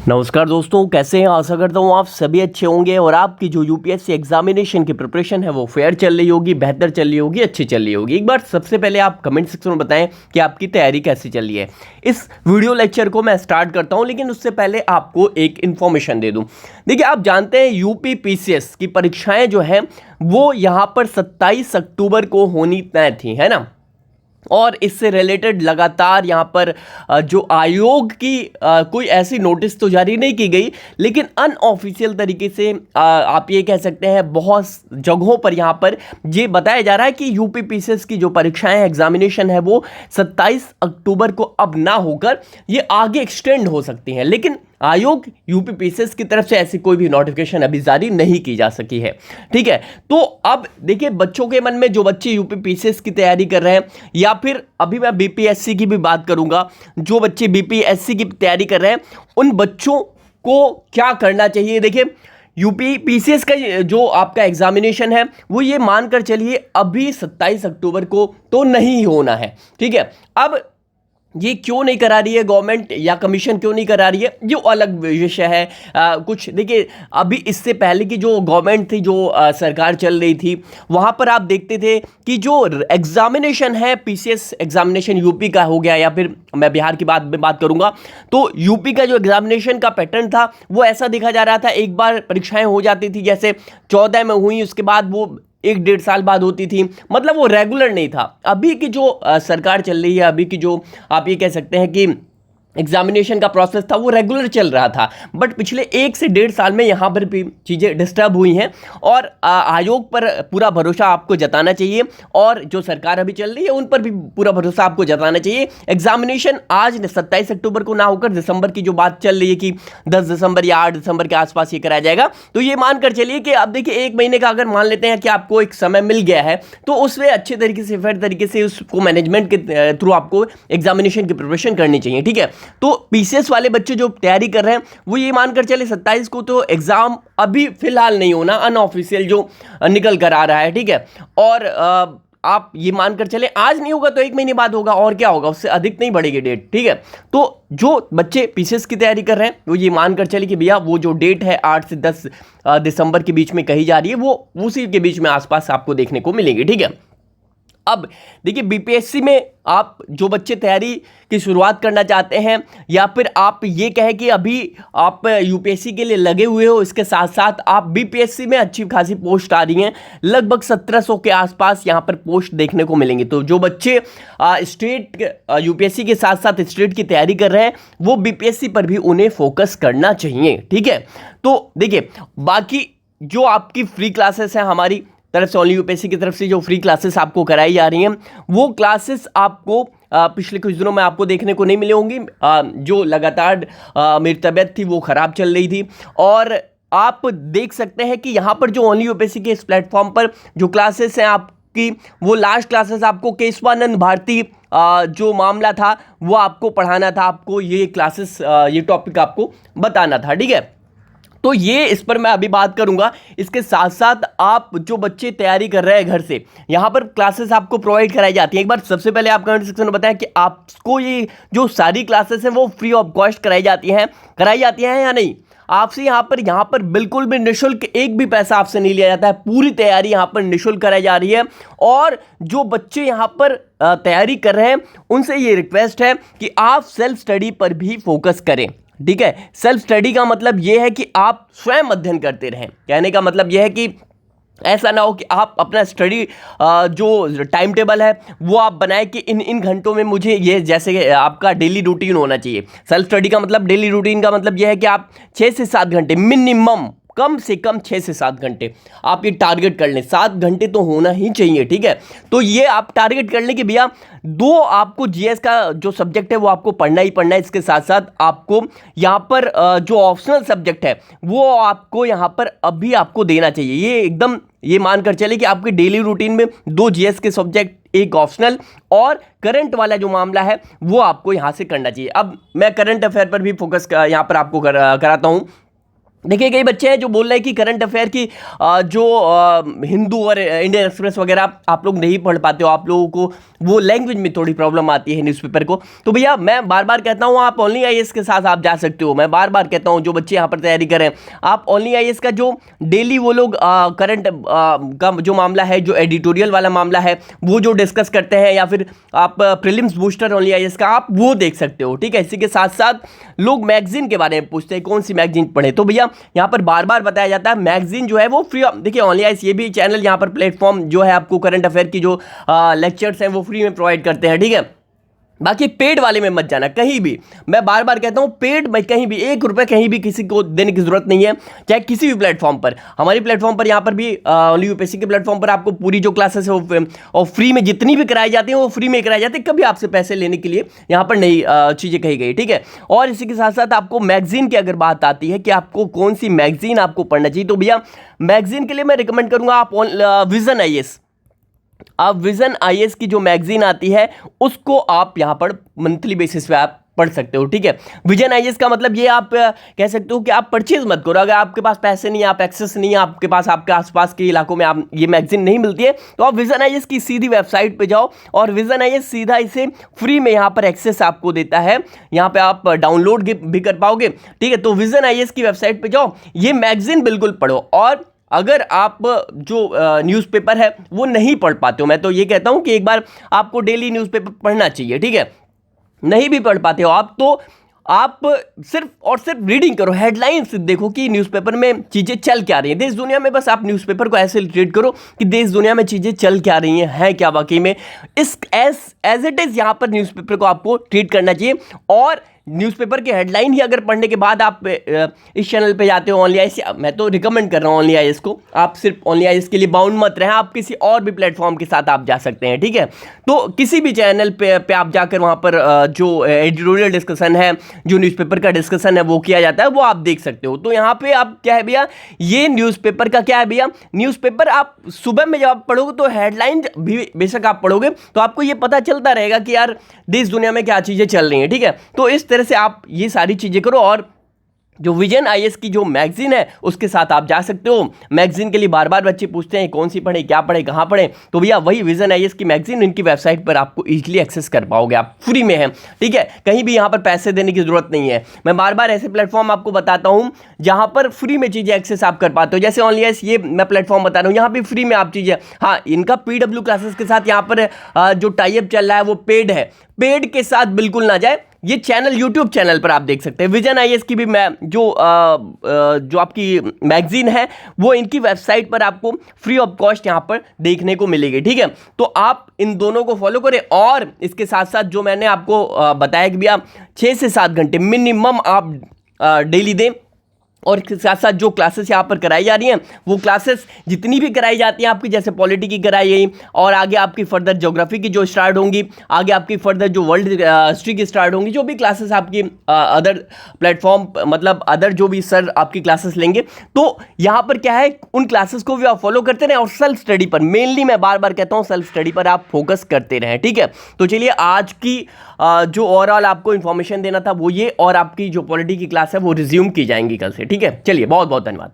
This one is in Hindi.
नमस्कार दोस्तों, कैसे हैं। आशा करता हूँ आप सभी अच्छे होंगे और आपकी जो यूपीएससी एग्जामिनेशन की प्रिपरेशन है वो फेयर चल रही होगी, बेहतर चल रही होगी, अच्छी चल रही होगी। एक बार सबसे पहले आप कमेंट सेक्शन में बताएं कि आपकी तैयारी कैसी चल रही है। इस वीडियो लेक्चर को मैं स्टार्ट करता हूँ, लेकिन उससे पहले आपको एक इन्फॉर्मेशन दे दूँ। देखिए, आप जानते हैं यूपी पीसीएस की परीक्षाएँ जो हैं वो यहाँ पर 27 अक्टूबर को होनी तय थी, है ना। और इससे रिलेटेड लगातार यहाँ पर जो आयोग की कोई ऐसी नोटिस तो जारी नहीं की गई, लेकिन अनऑफिशियल तरीके से आप ये कह सकते हैं बहुत जगहों पर यहाँ पर ये बताया जा रहा है कि यूपी पीसीएस की जो परीक्षाएं एग्जामिनेशन है वो 27 अक्टूबर को अब ना होकर ये आगे एक्सटेंड हो सकती हैं। लेकिन आयोग यूपी पीसीएस की तरफ से ऐसी कोई भी नोटिफिकेशन अभी जारी नहीं की जा सकी है। ठीक है, तो अब देखिए, बच्चों के मन में जो बच्चे यूपी पीसीएस की तैयारी कर रहे हैं, या फिर अभी मैं बीपीएससी की भी बात करूंगा, जो बच्चे बीपीएससी की तैयारी कर रहे हैं उन बच्चों को क्या करना चाहिए। देखिए, यूपी पीसीएस का जो आपका एग्जामिनेशन है वो ये मानकर चलिए अभी 27 अक्टूबर को तो नहीं होना है। ठीक है, अब ये क्यों नहीं करा रही है गवर्नमेंट या कमीशन, क्यों नहीं करा रही है, जो अलग विषय है। कुछ देखिए, अभी इससे पहले की जो गवर्नमेंट थी, जो सरकार चल रही थी, वहाँ पर आप देखते थे कि जो एग्जामिनेशन है, पीसीएस एग्जामिनेशन यूपी का हो गया, या फिर मैं बिहार की बात करूँगा, तो यूपी का जो एग्जामिनेशन का पैटर्न था वो ऐसा देखा जा रहा था। एक बार परीक्षाएँ हो जाती थी, जैसे 14 में हुई, उसके बाद वो 1-1.5 साल बाद होती थी, मतलब वो रेगुलर नहीं था। अभी की जो सरकार चल रही है, अभी की जो आप ये कह सकते हैं कि एग्जामिनेशन का प्रोसेस था वो रेगुलर चल रहा था। बट पिछले 1 से 1.5 साल में यहाँ पर भी चीज़ें डिस्टर्ब हुई हैं, और आयोग पर पूरा भरोसा आपको जताना चाहिए, और जो सरकार अभी चल रही है उन पर भी पूरा भरोसा आपको जताना चाहिए। एग्जामिनेशन आज 27 अक्टूबर को ना होकर दिसंबर की जो बात चल रही है कि 10 दिसंबर या 8 दिसंबर के आसपास ये कराया जाएगा, तो ये मानकर चलिए कि अब देखिए 1 महीने का अगर मान लेते हैं कि आपको एक समय मिल गया है, तो उसमें अच्छे तरीके से फेयर तरीके से उसको मैनेजमेंट के थ्रू आपको एग्जामिनेशन की प्रिपरेशन करनी चाहिए। ठीक है, तो पीसीएस वाले बच्चे जो तैयारी कर रहे हैं वो ये मानकर चले 27 को तो एग्जाम अभी फिलहाल नहीं होना, अनऑफिशियल जो निकल कर आ रहा है। ठीक है, और आप ये मानकर चले आज नहीं होगा तो 1 महीने बाद होगा, और क्या होगा, उससे अधिक नहीं बढ़ेगी डेट। ठीक है, तो जो बच्चे पीसीएस की तैयारी कर रहे हैं वो ये मानकर चले कि भैया वो जो डेट है 8 से 10 दिसंबर के बीच में कही जा रही है, वो उसी के बीच में आसपास आपको देखने को मिलेगी। ठीक है, अब देखिए, बीपीएससी में आप जो बच्चे तैयारी की शुरुआत करना चाहते हैं, या फिर आप ये कहें कि अभी आप यूपीएससी के लिए लगे हुए हो, इसके साथ साथ आप बीपीएससी में अच्छी खासी पोस्ट आ रही हैं, लगभग 1700 के आसपास यहाँ पर पोस्ट देखने को मिलेंगी। तो जो बच्चे स्टेट यूपीएससी के साथ साथ स्टेट की तैयारी कर रहे हैं वो बीपीएससी पर भी उन्हें फोकस करना चाहिए। ठीक है, तो देखिए, बाकी जो आपकी फ्री क्लासेस हैं हमारी तरफ से, ओनली यूपीएससी की तरफ से जो फ्री क्लासेस आपको कराई जा रही हैं, वो क्लासेस आपको पिछले कुछ दिनों में आपको देखने को नहीं मिली होंगी। जो लगातार मेरी तबीयत थी वो ख़राब चल रही थी, और आप देख सकते हैं कि यहाँ पर जो ओनली यूपीएससी के इस प्लेटफॉर्म पर जो क्लासेस हैं आपकी, वो लास्ट क्लासेस आपको केशवानंद भारती जो मामला था वो आपको पढ़ाना था, आपको ये क्लासेस ये टॉपिक आपको बताना था। ठीक है, तो ये इस पर मैं अभी बात करूंगा। इसके साथ साथ आप जो बच्चे तैयारी कर रहे हैं घर से, यहाँ पर क्लासेस आपको प्रोवाइड कराई जाती हैं। एक बार सबसे पहले आप कमेंट सेक्शन में बताएं कि आपको ये जो सारी क्लासेस हैं वो फ्री ऑफ कॉस्ट कराई जाती हैं या नहीं। आपसे यहाँ पर बिल्कुल भी निःशुल्क एक भी पैसा आपसे नहीं लिया जाता है, पूरी तैयारी यहाँ पर निःशुल्क कराई जा रही है। और जो बच्चे यहाँ पर तैयारी कर रहे हैं उनसे ये रिक्वेस्ट है कि आप सेल्फ स्टडी पर भी फोकस करें। ठीक है, सेल्फ स्टडी का मतलब यह है कि आप स्वयं अध्ययन करते रहें। कहने का मतलब यह है कि ऐसा ना हो कि आप अपना स्टडी जो टाइम टेबल है वो आप बनाएं कि इन घंटों में मुझे ये, जैसे आपका डेली रूटीन होना चाहिए। सेल्फ स्टडी का मतलब, डेली रूटीन का मतलब यह है कि आप 6 से 7 घंटे मिनिमम, कम से कम 6 से 7 घंटे आप ये टारगेट कर लें। 7 घंटे तो होना ही चाहिए। ठीक है, तो ये आप टारगेट कर लें कि भैया 2 आपको जीएस का जो सब्जेक्ट है वो आपको पढ़ना ही पढ़ना है। इसके साथ साथ आपको यहाँ पर जो ऑप्शनल सब्जेक्ट है वो आपको यहाँ पर अभी आपको देना चाहिए। ये एकदम ये मानकर चले कि आपके डेली रूटीन में 2 जीएस के सब्जेक्ट, एक ऑप्शनल, और करंट वाला जो मामला है वो आपको यहाँ से करना चाहिए। अब मैं करंट अफेयर पर भी फोकस यहाँ पर आपको कराता हूँ। देखिए कई बच्चे हैं जो बोल रहे हैं कि करंट अफेयर की जो हिंदू और इंडियन एक्सप्रेस वगैरह आप लोग नहीं पढ़ पाते हो, आप लोगों को वो लैंग्वेज में थोड़ी प्रॉब्लम आती है न्यूज़पेपर को। तो भैया मैं बार बार कहता हूँ आप ओनली आईएएस के साथ आप जा सकते हो। मैं बार बार कहता हूँ जो बच्चे यहाँ पर तैयारी करें, आप ओनली आईएएस का जो डेली वो लोग करंट का जो मामला है, जो एडिटोरियल वाला मामला है, वो जो डिस्कस करते हैं, या फिर आप प्रीलिम्स बूस्टर ओनली आईएएस का आप वो देख सकते हो। ठीक है, इसी के साथ साथ लोग मैगजीन के बारे में पूछते हैं कौन सी मैगजीन पढ़े, तो भैया यहाँ पर बार बार बताया जाता है मैगजीन जो है वो फ्री। देखिए ओनली आईएएस ये भी चैनल यहाँ पर प्लेटफॉर्म जो है आपको करंट अफेयर की जो लेक्चर्स हैं वो फ्री में प्रोवाइड करते हैं। ठीक है, बाकी पेड वाले में मत जाना कहीं भी। मैं बार बार कहता हूं पेड में कहीं भी 1 रुपये कहीं भी किसी को देने की जरूरत नहीं है, चाहे किसी भी प्लेटफॉर्म पर। हमारी प्लेटफॉर्म पर यहाँ पर भी ओनली यूपीएससी के प्लेटफॉर्म पर आपको पूरी जो क्लासेस है वो और फ्री में जितनी भी कराई जाती हैं वो फ्री में कराई जाती है, कभी आपसे पैसे लेने के लिए यहाँ पर नई चीज़ें कही गई। ठीक है, और इसी के साथ साथ आपको मैगजीन की अगर बात आती है कि आपको कौन सी मैगजीन आपको पढ़ना चाहिए, तो भैया मैगजीन के लिए मैं रिकमेंड करूँगा आप विजन आईएएस। आप विजन आईएएस की जो मैगजीन आती है उसको आप यहाँ पर मंथली बेसिस पे आप पढ़ सकते हो। ठीक है, विजन आईएएस का मतलब ये आप कह सकते हो कि आप परचेज मत करो। अगर आपके पास पैसे नहीं है, आप एक्सेस नहीं है, आपके पास आपके आसपास के इलाकों में आप ये मैगजीन नहीं मिलती है, तो आप विजन आईएएस की सीधी वेबसाइट पे जाओ और विजन आईएएस सीधा इसे फ्री में यहाँ पर एक्सेस आपको देता है। यहाँ पे आप डाउनलोड भी कर पाओगे। ठीक है, तो विजन आईएएस की वेबसाइट पे जाओ, ये मैगजीन बिल्कुल पढ़ो। और अगर आप जो न्यूज़पेपर है वो नहीं पढ़ पाते हो, मैं तो ये कहता हूँ कि एक बार आपको डेली न्यूज़पेपर पढ़ना चाहिए। ठीक है, नहीं भी पढ़ पाते हो आप तो आप सिर्फ और सिर्फ रीडिंग करो, हेडलाइंस देखो कि न्यूज़पेपर में चीज़ें चल क्या रही हैं देश दुनिया में। बस आप न्यूज़पेपर को ऐसे ट्रीट करो कि देश दुनिया में चीज़ें चल क्या रही हैं क्या वाकई में, इस एज इट इज़ यहाँ पर न्यूज़पेपर को आपको ट्रीट करना चाहिए। और न्यूज़पेपर की हेडलाइन ही अगर पढ़ने के बाद आप इस चैनल पे जाते हो ओनली आईएएस, मैं तो रिकमेंड कर रहा हूँ ओनली आईएएस को। आप सिर्फ ओनली आईएएस के लिए बाउंड मत रहें, आप किसी और भी प्लेटफॉर्म के साथ आप जा सकते हैं। ठीक है, तो किसी भी चैनल पे आप जाकर वहाँ पर जो एडिटोरियल डिस्कशन है, जो न्यूज़पेपर का डिस्कशन है वो किया जाता है, वो आप देख सकते हो। तो यहाँ पे आप क्या है भैया, ये न्यूज़पेपर का क्या है भैया, न्यूज़पेपर आप सुबह में जब आप पढ़ोगे तो हेडलाइन भी बेशक आप पढ़ोगे तो आपको ये पता चलता रहेगा कि यार देश दुनिया में क्या चीज़ें चल रही हैं। ठीक है, तो इस तरह से आप ये सारी चीज़ें करो। और जो विजन आईएएस की जो मैगजीन है उसके साथ आप जा सकते हो। मैगजीन के लिए बार बार बच्चे पूछते हैं कौन सी पढ़े, क्या पढ़े, कहाँ पढ़े, तो भैया वही विजन आईएएस की मैगजीन इनकी वेबसाइट पर आपको इजीली एक्सेस कर पाओगे, आप फ्री में है। ठीक है, कहीं भी यहाँ पर पैसे देने की जरूरत नहीं है। मैं बार बार ऐसे प्लेटफॉर्म आपको बताता हूँ जहाँ पर फ्री में चीज़ें एक्सेस आप कर पाते हो। जैसे ओनली आईएएस ये मैं प्लेटफॉर्म बता रहा हूँ, यहाँ पर फ्री में आप चीज़ें, हाँ इनका पीडब्ल्यू क्लासेस के साथ यहाँ पर जो टाइप चल रहा है वो पेड है, पेड के साथ बिल्कुल ना जाए। ये चैनल यूट्यूब चैनल पर आप देख सकते हैं। विजन आईएएस की भी मैं जो आपकी मैगजीन है वो इनकी वेबसाइट पर आपको फ्री ऑफ कॉस्ट यहाँ पर देखने को मिलेगी। ठीक है, तो आप इन दोनों को फॉलो करें। और इसके साथ साथ जो मैंने आपको बताया कि भैया 6 से 7 घंटे मिनिमम आप डेली दें। और इसके साथ साथ जो क्लासेस यहाँ पर कराई जा रही हैं वो क्लासेस जितनी भी कराई जाती हैं आपकी, जैसे पॉलिटी की कराई गई और आगे आपकी फर्दर ज्योग्राफी की जो स्टार्ट होंगी, आगे आपकी फर्दर जो वर्ल्ड हिस्ट्री की स्टार्ट होंगी, जो भी क्लासेस आपकी अदर प्लेटफॉर्म मतलब अदर जो भी सर आपकी क्लासेस लेंगे, तो यहाँ पर क्या है उन क्लासेस को भी आप फॉलो करते रहें। और सेल्फ स्टडी पर मेनली मैं बार बार कहता हूँ सेल्फ स्टडी पर आप फोकस करते रहें। ठीक है, तो चलिए आज की जो ओवरऑल आपको इन्फॉर्मेशन देना था वो ये, और आपकी जो पॉलिटी की क्लास है वो रिज्यूम की जाएंगी कल से। ठीक है, चलिए बहुत बहुत धन्यवाद।